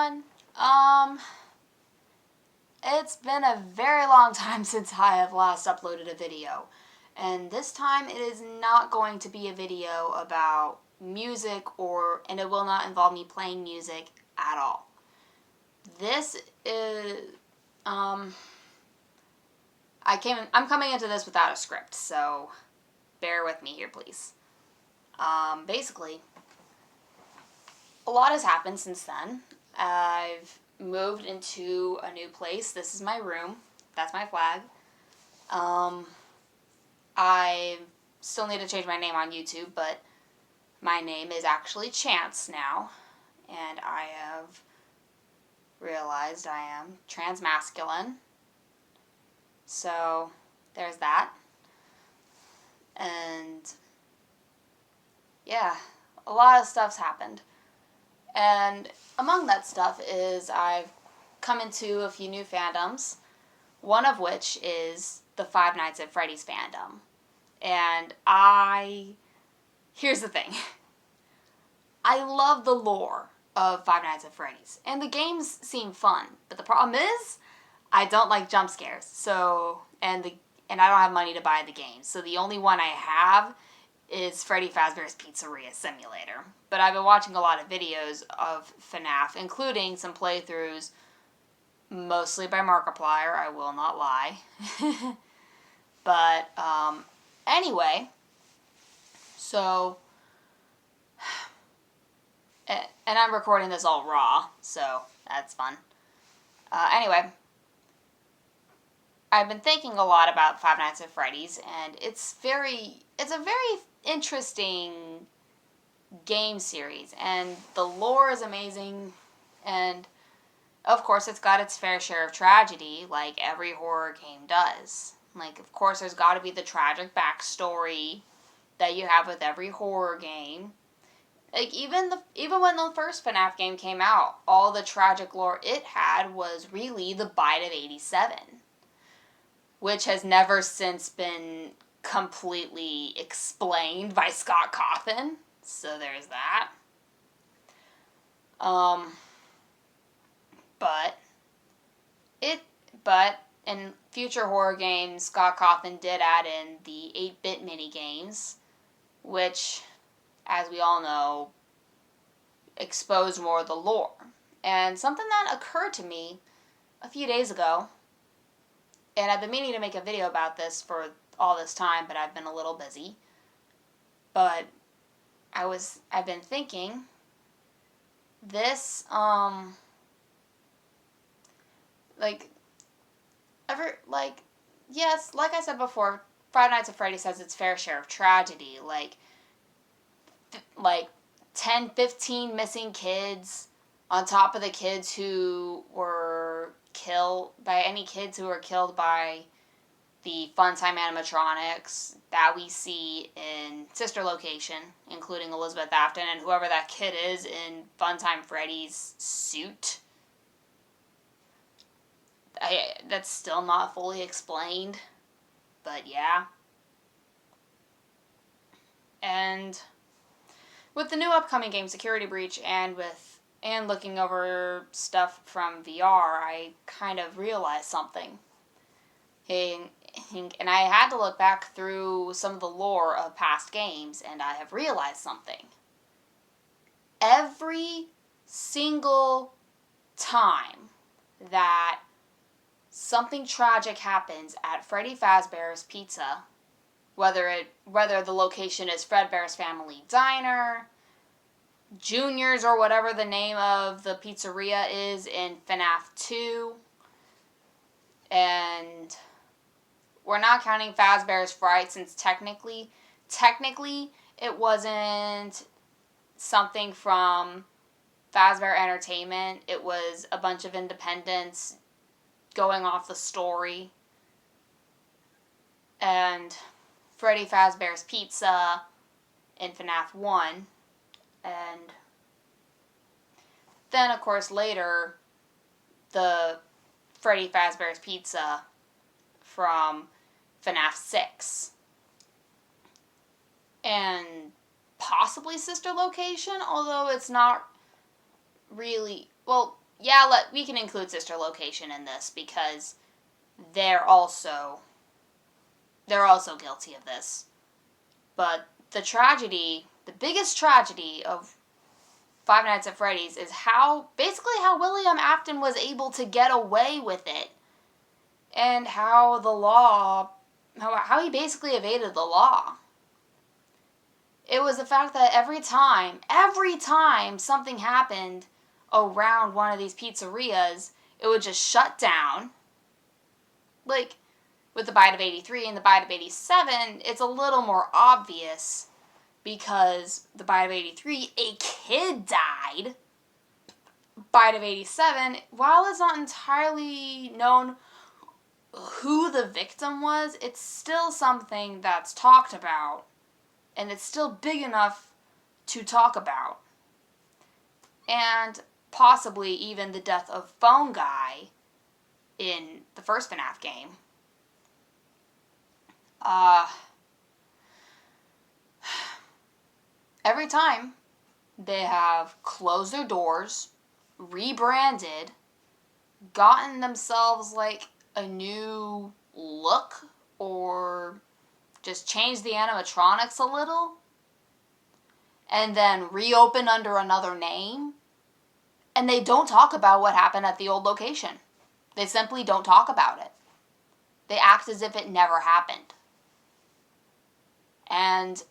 everyone. It's been a very long time since I have last uploaded a video. And this time it is not going to be a video about music and it will not involve me playing music at all. This is, I'm coming into this without a script, so bear with me here, please. Basically, a lot has happened since then. I've moved into a new place. This is my room. That's my flag. I still need to change my name on YouTube, but my name is actually Chance now. And I have realized I am transmasculine. So, there's that. And, yeah, a lot of stuff's happened. And among that stuff is I've come into a few new fandoms, one of which is the Five Nights at Freddy's fandom. And here's the thing. I love the lore of Five Nights at Freddy's, and the games seem fun, but the problem is I don't like jump scares. And I don't have money to buy the games. So the only one I have is Freddy Fazbear's Pizzeria Simulator. But I've been watching a lot of videos of FNAF, including some playthroughs, mostly by Markiplier, I will not lie. But, anyway, so, and I'm recording this all raw, so that's fun. Anyway, I've been thinking a lot about Five Nights at Freddy's, and it's a very interesting game series, and the lore is amazing, and of course it's got its fair share of tragedy, like every horror game does. Like, of course there's got to be the tragic backstory that you have with every horror game. Like, even when the first FNAF game came out, all the tragic lore it had was really the bite of 87, which has never since been completely explained by Scott Cawthon. So there's that. But in future horror games, Scott Cawthon did add in the 8-bit minigames, which, as we all know, exposed more of the lore. And something that occurred to me a few days ago, and I've been meaning to make a video about this for all this time, but I've been a little busy. But I've been thinking, this, yes, like I said before, Five Nights at Freddy's has its fair share of tragedy, like 10, 15 missing kids, on top of the kids who were killed by the Funtime animatronics that we see in Sister Location, including Elizabeth Afton and whoever that kid is in Funtime Freddy's suit. That's still not fully explained, but yeah. And with the new upcoming game Security Breach and looking over stuff from VR, I kind of realized something. And I had to look back through some of the lore of past games, and I have realized something. Every single time that something tragic happens at Freddy Fazbear's Pizza, whether the location is Fredbear's Family Diner, Junior's, or whatever the name of the pizzeria is in FNAF 2, and we're not counting Fazbear's Fright, since technically it wasn't something from Fazbear Entertainment. It was a bunch of independents going off the story. And Freddy Fazbear's Pizza in FNAF 1. And then, of course, later, the Freddy Fazbear's Pizza from FNAF 6. And possibly Sister Location, although it's not really, well, we can include Sister Location in this because they're also guilty of this. But the biggest tragedy of Five Nights at Freddy's is how William Afton was able to get away with it. And how he basically evaded the law. It was the fact that every time something happened around one of these pizzerias, it would just shut down. Like, with the Bite of 83 and the Bite of 87, it's a little more obvious because the Bite of 83, a kid died. Bite of 87, while it's not entirely known who the victim was, it's still something that's talked about, and it's still big enough to talk about. And possibly even the death of Phone Guy in the first FNAF game. Every time they have closed their doors, rebranded, gotten themselves like a new look, or just changed the animatronics a little, and then reopen under another name, and they don't talk about what happened at the old location. They simply don't talk about it. They act as if it never happened. And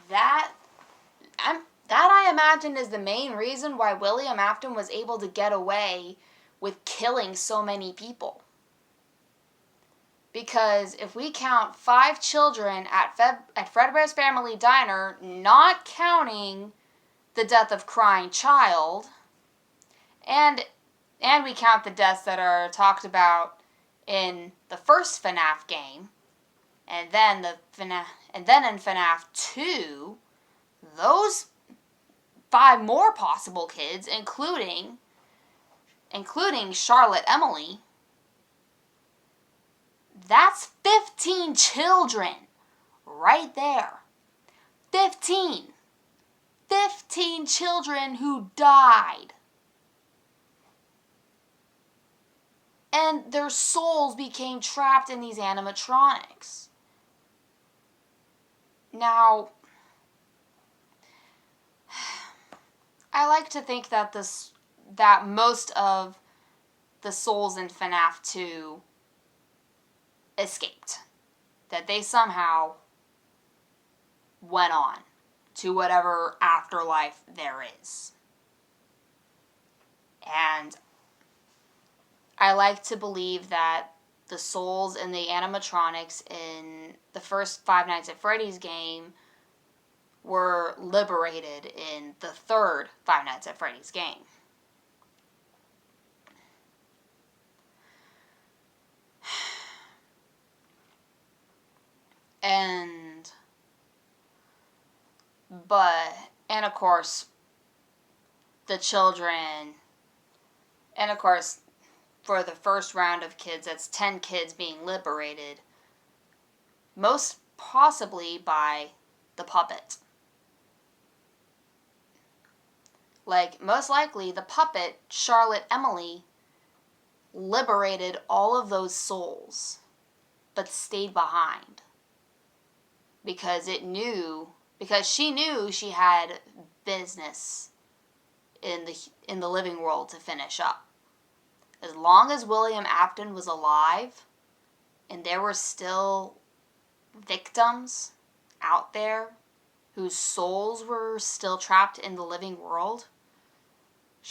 that I imagine is the main reason why William Afton was able to get away with killing so many people. Because if we count 5 children at Fredbear's Family Diner, not counting the death of crying child, and we count the deaths that are talked about in the first FNAF game, and then in FNAF 2, those 5 more possible kids, including Charlotte Emily, that's 15 children right there. 15 children who died. And their souls became trapped in these animatronics. Now, I like to think that most of the souls in FNAF 2 escaped. That they somehow went on to whatever afterlife there is. And I like to believe that the souls in the animatronics in the first Five Nights at Freddy's game were liberated in the third Five Nights at Freddy's game. And of course, the children, and of course, for the first round of kids, that's 10 kids being liberated, most possibly by the puppet. Like, most likely, the puppet, Charlotte Emily, liberated all of those souls, but stayed behind. Because she knew she had business in the living world to finish up. As long as William Afton was alive, and there were still victims out there whose souls were still trapped in the living world,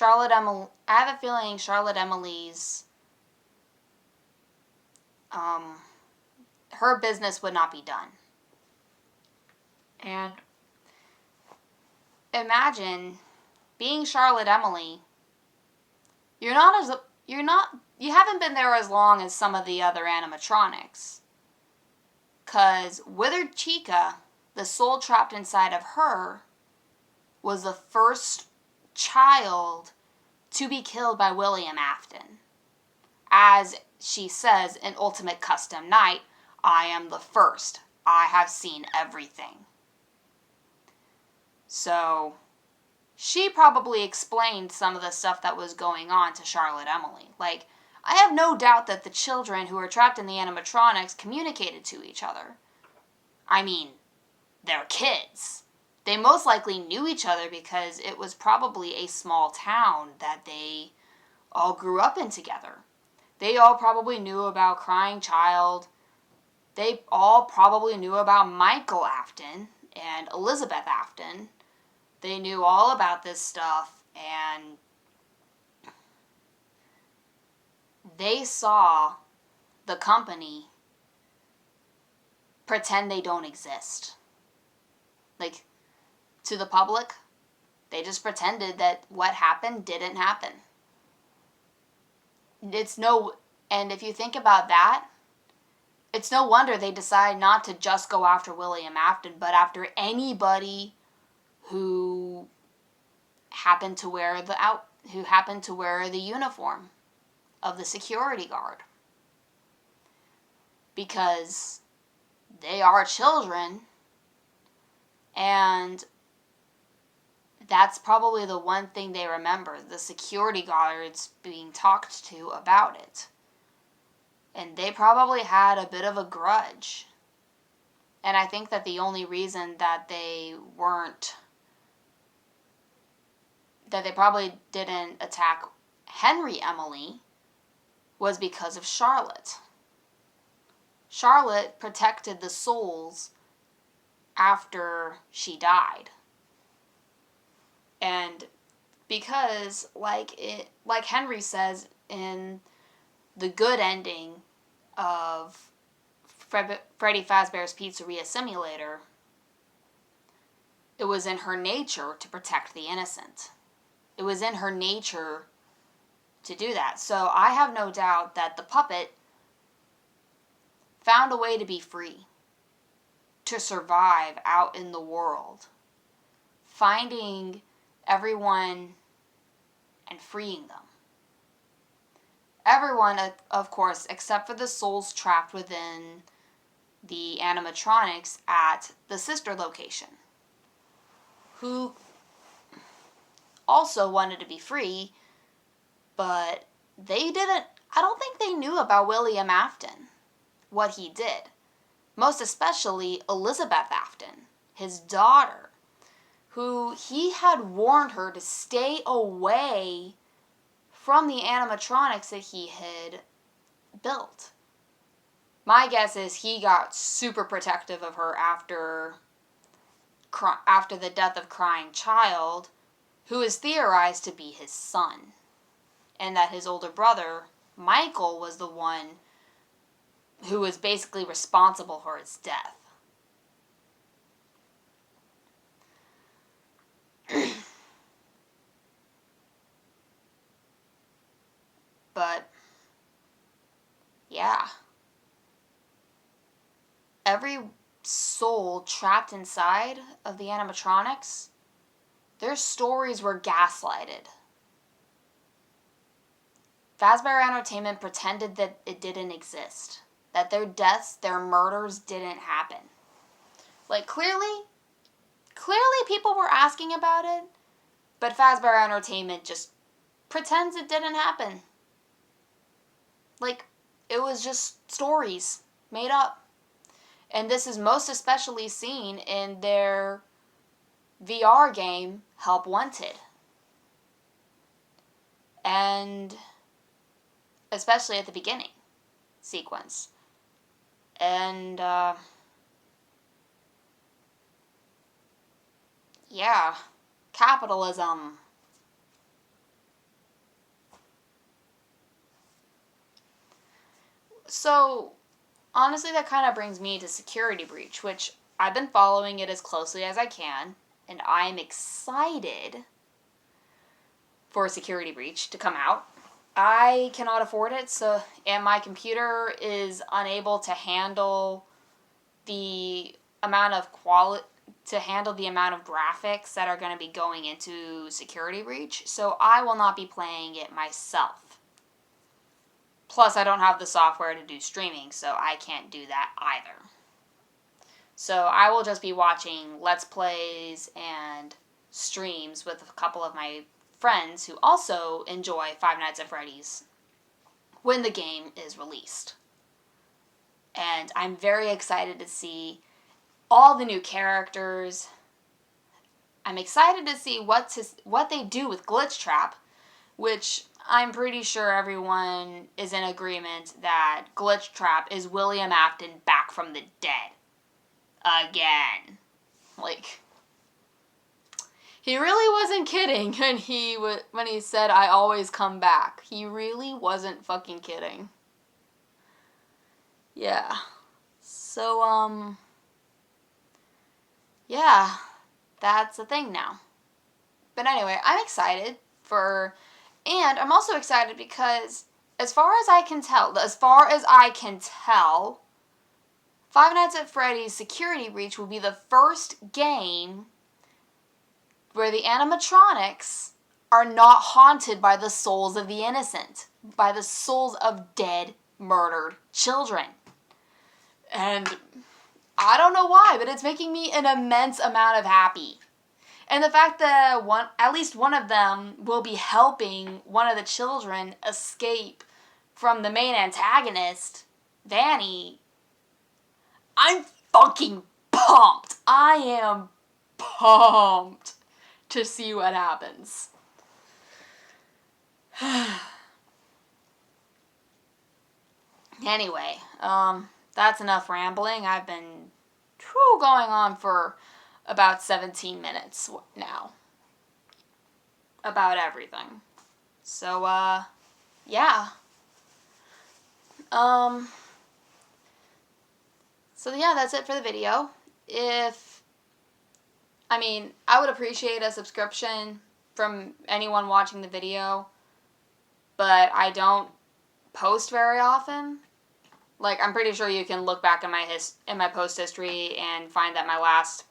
I have a feeling Charlotte Emily's, her business would not be done. And imagine being Charlotte Emily. You haven't been there as long as some of the other animatronics. 'Cause Withered Chica, the soul trapped inside of her, was the first child to be killed by William Afton. As she says in Ultimate Custom Night, I am the first. I have seen everything. So, she probably explained some of the stuff that was going on to Charlotte Emily. Like, I have no doubt that the children who were trapped in the animatronics communicated to each other. I mean, they're kids. They most likely knew each other because it was probably a small town that they all grew up in together. They all probably knew about Crying Child. They all probably knew about Michael Afton and Elizabeth Afton. They knew all about this stuff, and they saw the company pretend they don't exist. Like, to the public, they just pretended that what happened didn't happen. And if you think about that, it's no wonder they decide not to just go after William Afton, but after anybody who happened to wear the uniform of the security guard. Because they are children, and that's probably the one thing they remember, the security guards being talked to about it. And they probably had a bit of a grudge. And I think that the only reason that they probably didn't attack Henry Emily was because of Charlotte. Charlotte protected the souls after she died. And because, like Henry says in the good ending of Freddy Fazbear's Pizzeria Simulator, it was in her nature to protect the innocent. It was in her nature to do that. So I have no doubt that the puppet found a way to be free, to survive out in the world, finding everyone and freeing them. Everyone, of course, except for the souls trapped within the animatronics at the sister location, who also wanted to be free, but I don't think they knew about William Afton, what he did. Most especially Elizabeth Afton, his daughter, who he had warned her to stay away from the animatronics that he had built. My guess is he got super protective of her after the death of Crying Child, who is theorized to be his son, and that his older brother, Michael, was the one who was basically responsible for his death. But, yeah. Every soul trapped inside of the animatronics, their stories were gaslighted. Fazbear Entertainment pretended that it didn't exist. That their deaths, their murders didn't happen. Like, clearly people were asking about it, but Fazbear Entertainment just pretends it didn't happen. Like, it was just stories made up. And this is most especially seen in their VR game, Help Wanted. And especially at the beginning sequence. And, yeah, capitalism. So, honestly, that kind of brings me to Security Breach, which I've been following it as closely as I can, and I'm excited for Security Breach to come out. I cannot afford it, and my computer is unable to handle the amount of graphics that are going to be going into Security Breach, so I will not be playing it myself. Plus, I don't have the software to do streaming, so I can't do that either. So I will just be watching Let's Plays and streams with a couple of my friends who also enjoy Five Nights at Freddy's when the game is released. And I'm very excited to see all the new characters. I'm excited to see what they do with Glitch Trap, which I'm pretty sure everyone is in agreement that Glitch Trap is William Afton back from the dead. Again. Like, he really wasn't kidding when he said, "I always come back." He really wasn't fucking kidding. Yeah. So, yeah, that's a thing now. But anyway, I'm excited and I'm also excited because as far as I can tell, Five Nights at Freddy's Security Breach will be the first game where the animatronics are not haunted by the souls of the innocent, by the souls of dead, murdered children. And I don't know why, but it's making me an immense amount of happy. And the fact that at least one of them will be helping one of the children escape from the main antagonist, Vanny, I'm fucking pumped. I am pumped to see what happens. Anyway, that's enough rambling. I've been going on for about 17 minutes now about everything. So, yeah. So yeah, that's it for the video. I would appreciate a subscription from anyone watching the video, but I don't post very often. Like, I'm pretty sure you can look back in my post history and find that my last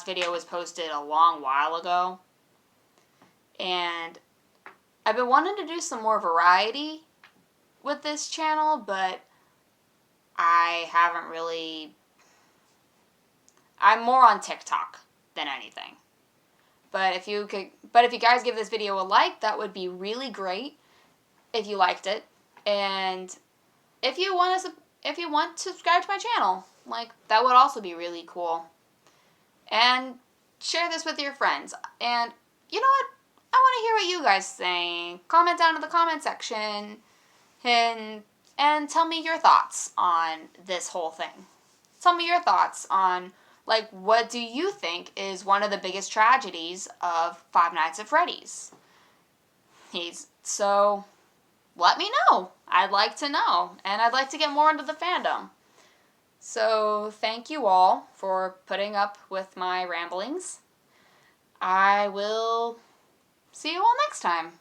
video was posted a long while ago. And I've been wanting to do some more variety with this channel, but I haven't really. I'm more on TikTok than anything. But if you guys give this video a like, that would be really great if you liked it. And if you want to subscribe to my channel, like, that would also be really cool. And share this with your friends. And you know what? I want to hear what you guys think. Comment down in the comment section and tell me your thoughts on this whole thing. Tell me your thoughts on, like, what do you think is one of the biggest tragedies of Five Nights at Freddy's? So let me know. I'd like to know. And I'd like to get more into the fandom. So thank you all for putting up with my ramblings. I will see you all next time.